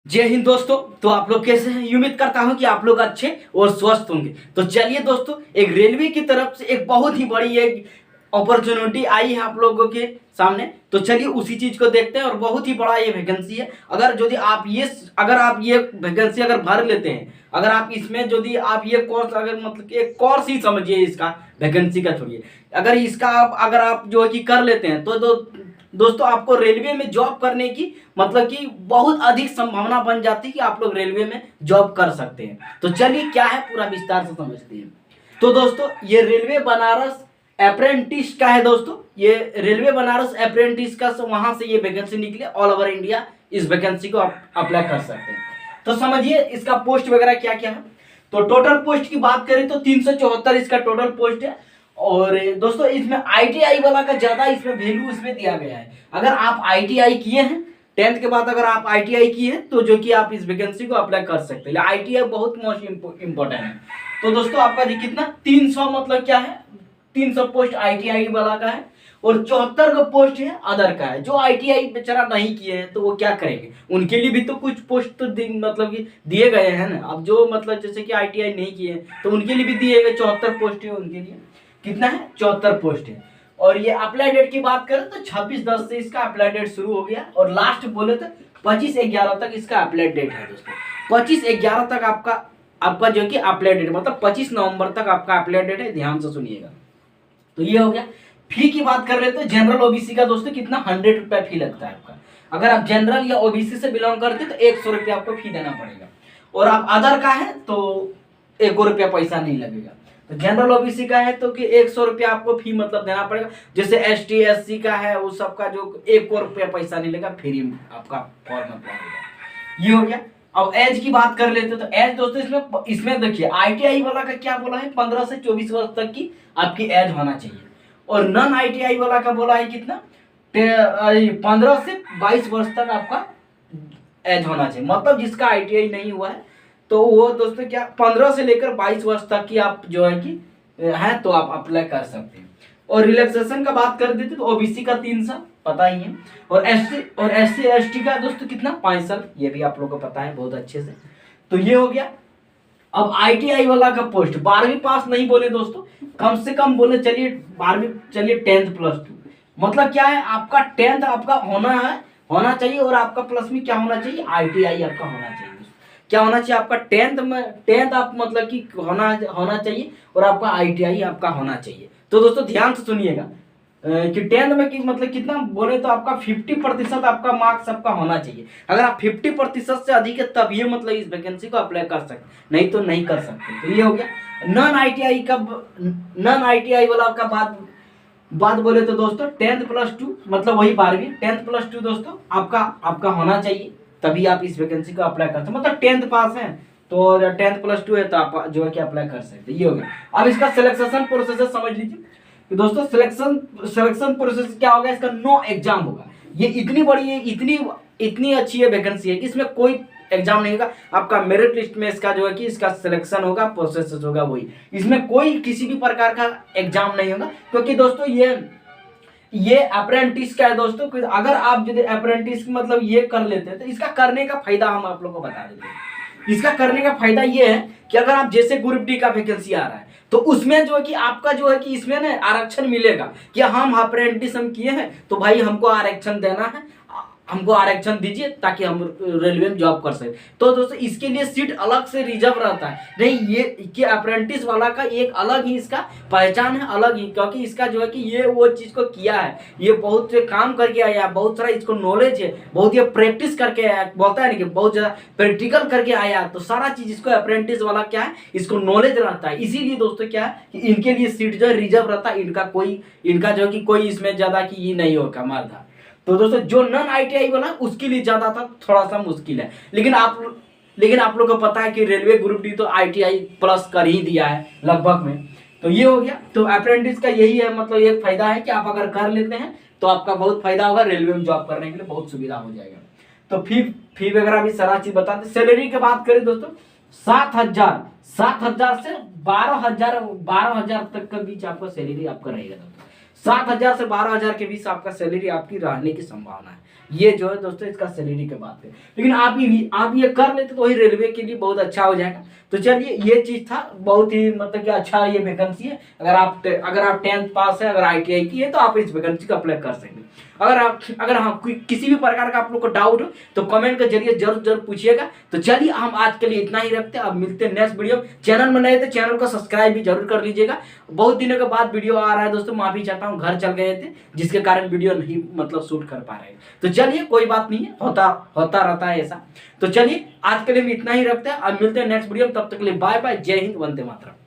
जय हिंद दोस्तों। तो आप लोग कैसे हैं? उम्मीद करता हूं कि आप लोग अच्छे और स्वस्थ होंगे। तो चलिए दोस्तों, एक रेलवे की तरफ से एक बहुत ही बड़ी एक अपॉर्चुनिटी आई है आप लोगों के सामने। तो चलिए उसी चीज को देखते हैं। और बहुत ही बड़ा ये वैकेंसी है। अगर आप ये वैकेंसी अगर भर लेते हैं, अगर आप इसमें यदि आप ये कोर्स अगर मतलब कि एक कोर्स ही समझिए, इसका वैकेंसी का छोड़िए, अगर आप जो है कि कर लेते हैं तो दोस्तों आपको रेलवे में जॉब करने की मतलब कि बहुत अधिक संभावना बन जाती है कि आप लोग रेलवे में जॉब कर सकते हैं। तो चलिए क्या है पूरा विस्तार से समझते हैं। तो दोस्तों ये रेलवे बनारस अप्रेंटिस का है। दोस्तों ये रेलवे बनारस अप्रेंटिस का वहां से ये वैकेंसी निकले। ऑल ओवर इंडिया इस वैकेंसी को आप अप्लाई कर सकते हैं। तो समझिए इसका पोस्ट वगैरह क्या क्या है। तो टोटल पोस्ट की बात करें तो 374 इसका टोटल पोस्ट है। और दोस्तों इसमें आईटीआई वाला का ज्यादा इसमें वैल्यू इसमें दिया गया है। अगर आप आईटीआई किए हैं 10th के बाद, अगर आप आईटीआई किए हैं तो जो कि आप इस वैकेंसी को अप्लाई कर सकते हैं। आईटीआई बहुत मोस्ट इंपॉर्टेंट है। तो दोस्तों आपका कितना 300 मतलब क्या है 300 पोस्ट आईटीआई वाला का है और 74 का पोस्ट है अदर का है। जो आईटीआई बेचारा नहीं किए हैं तो वो क्या करेंगे, उनके लिए भी तो कुछ पोस्ट तो मतलब कि दिए गए हैं ना। अब जो मतलब जैसे कि आईटीआई नहीं किए हैं तो उनके लिए भी दिए गए 74 पोस्ट है। उनके लिए कितना है 74 पोस्ट है। और ये अप्लाई डेट की बात करें तो 26/10 से इसका अप्लाई डेट शुरू हो गया और लास्ट बोले तो 25/11 तक इसका अप्लाई डेट है। दोस्तों 25/11 तक आपका जो कि अप्लाई डेट मतलब 25 नवंबर तक आपका अप्लाई डेट है। ध्यान से सुनिएगा। तो ये हो गया। फी की बात कर रहे तो जनरल ओबीसी का दोस्तों कितना 100 रुपया फी लगता है आपका। अगर आप जनरल या ओबीसी से बिलोंग करते तो 100 रुपया आपको फी देना पड़ेगा। और आप अदर का है तो 1 रुपया पैसा नहीं लगेगा। तो जनरल ओबीसी का है तो कि 100 रुपया आपको फी मतलब देना पड़ेगा। जैसे एसटी एससी का है उस सबका जो 1 रुपया पैसा नहीं लगेगा, फ्री आपका फॉर्म अप्लाई होगा। ये हो गया। अब एज की बात कर लेते तो एज दोस्तों इसमें देखिए आईटीआई वाला का क्या बोला है 15 से 24 वर्ष तक की आपकी एज होना चाहिए। और नॉन आईटीआई वाला का बोला है कितना 15 से 22 वर्ष तक आपका एज होना चाहिए। मतलब जिसका आईटीआई नहीं हुआ है तो वो दोस्तों क्या 15 से लेकर 22 वर्ष तक की आप जो है कि है तो आप अप्लाई कर सकते हैं। और रिलैक्सेशन का बात कर देते तो ओबीसी का 3 साल पता ही है। और एससी एसटी का दोस्तों कितना 5 साल, ये भी आप लोगों को पता है बहुत अच्छे से। तो ये हो गया। अब आईटीआई वाला का पोस्ट 12वीं पास नहीं बोले दोस्तों, कम से कम बोले चलिए 12वीं, चलिए 10th+2 मतलब क्या है आपका 10th आपका होना चाहिए। और आपका प्लस में क्या होना चाहिए आईटीआई आपका होना चाहिए। क्या होना चाहिए आपका 10th आप मतलब कि होना चाहिए और आपका आईटीआई आपका होना चाहिए। तो दोस्तों ध्यान से सुनिएगा कि 10th में कि मतलब कितना बोले तो आपका 50% आपका मार्क्स आपका होना चाहिए। अगर आप 50% से अधिक है तब ये मतलब इस वैकेंसी को अप्लाई कर सकते, नहीं तो नहीं कर सकते। तो ये हो गया। नॉन आईटीआई वाला का बात बोले तो दोस्तों 10th+2 मतलब वही 12वीं 10th+2 दोस्तों आपका होना चाहिए, तभी आप इस वैकेंसी को अप्लाई कर सकते। मतलब 10th पास है तो 10th+2 है तो आप जो है कि अप्लाई कर सकते। ये हो गया। अब इसका सिलेक्शन प्रोसेस समझ लीजिए कि दोस्तों सिलेक्शन प्रोसेस क्या होगा, इसका 9 एग्जाम होगा। ये इतनी बड़ी है, इतनी अच्छी है वैकेंसी है कि इसमें कोई एग्जाम नहीं होगा। आपका मेरिट लिस्ट में इसका जो है कि इसका सिलेक्शन होगा, प्रोसेस होगा वही। इसमें कोई किसी भी प्रकार का एग्जाम नहीं होगा। क्योंकि दोस्तों ये अप्रेंटिस का है दोस्तों। अगर आप यदि अप्रेंटिस मतलब ये कर लेते हैं तो इसका करने का फायदा हम आप लोगों को बता देते हैं। इसका करने का फायदा ये है कि अगर आप जैसे ग्रुप डी का वैकेंसी आ रहा है तो उसमें जो है कि आपका जो है कि इसमें ना आरक्षण मिलेगा कि हम अप्रेंटिस हम किए हैं तो भाई हमको आरक्षण देना है, हमको आरक्षण दीजिए ताकि हम रेलवे में जॉब कर सके। तो दोस्तों इसके लिए सीट अलग से रिजर्व रहता है। नहीं ये कि अप्रेंटिस वाला का एक अलग ही इसका पहचान है, अलग ही। क्योंकि इसका जो है कि ये वो चीज को किया है, ये बहुत से काम करके आया, बहुत सारा इसको नॉलेज है, बहुत ये प्रैक्टिस करके आया, बोलता है ना कि बहुत ज्यादा प्रैक्टिकल करके आया। तो सारा चीज इसको अप्रेंटिस वाला क्या है इसको नॉलेज रहता है। इसीलिए दोस्तों क्या है कि इनके लिए सीट जो है रिजर्व रहता है। इनका जो कि कोई इसमें ज्यादा की ये नहीं होगा मर्दा। तो दोस्तों जो नॉन आईटीआई वाला उसके लिए ज्यादा था थोड़ा सा मुश्किल है। लेकिन आप लोग को पता है कि रेलवे ग्रुप डी तो आईटीआई प्लस कर ही दिया है लगभग में। तो ये हो गया। तो अप्रेंटिस का यही है मतलब एक फायदा है कि आप अगर कर लेते हैं तो आपका बहुत फायदा होगा, रेलवे में जॉब करने के लिए बहुत सुविधा हो जाएगा। तो फी वगैरह भी सारा चीज बताते। सैलरी की बात करें दोस्तों 7,000 से 12,000 तक के बीच आपका सैलरी आपका रहेगा दोस्तों। 7,000 से 12,000 के बीच आपका सैलरी आपकी रहने की संभावना है। ये जो है दोस्तों इसका सैलरी की बात है, लेकिन आप ये कर लेते तो वही रेलवे के लिए बहुत अच्छा हो जाएगा। तो चलिए ये चीज था, बहुत ही मतलब कि अच्छा ये वैकेंसी है। अगर आप 10th पास है, अगर ITI की है तो आप इस वैकेंसी का अप्लाई कर सकते हैं। अगर हाँ किसी भी प्रकार का आप लोग को डाउट हो तो कमेंट के जरिए जरूर पूछिएगा। तो चलिए हम आज के लिए इतना ही रखते हैं, अब मिलते हैं नेक्स्ट वीडियो। चैनल में नए थे, चैनल को सब्सक्राइब भी जरूर कर लीजिएगा। बहुत दिनों के बाद वीडियो आ रहा है दोस्तों, माफी चाहता हूँ, घर चल गए थे जिसके कारण वीडियो नहीं मतलब शूट कर पा रहे। तो चलिए कोई बात नहीं है, होता रहता है ऐसा। तो चलिए आज के लिए इतना ही रखते हैं, अब मिलते हैं नेक्स्ट वीडियो में। तब तक के लिए बाय बाय, जय हिंद, वंदे मातरम।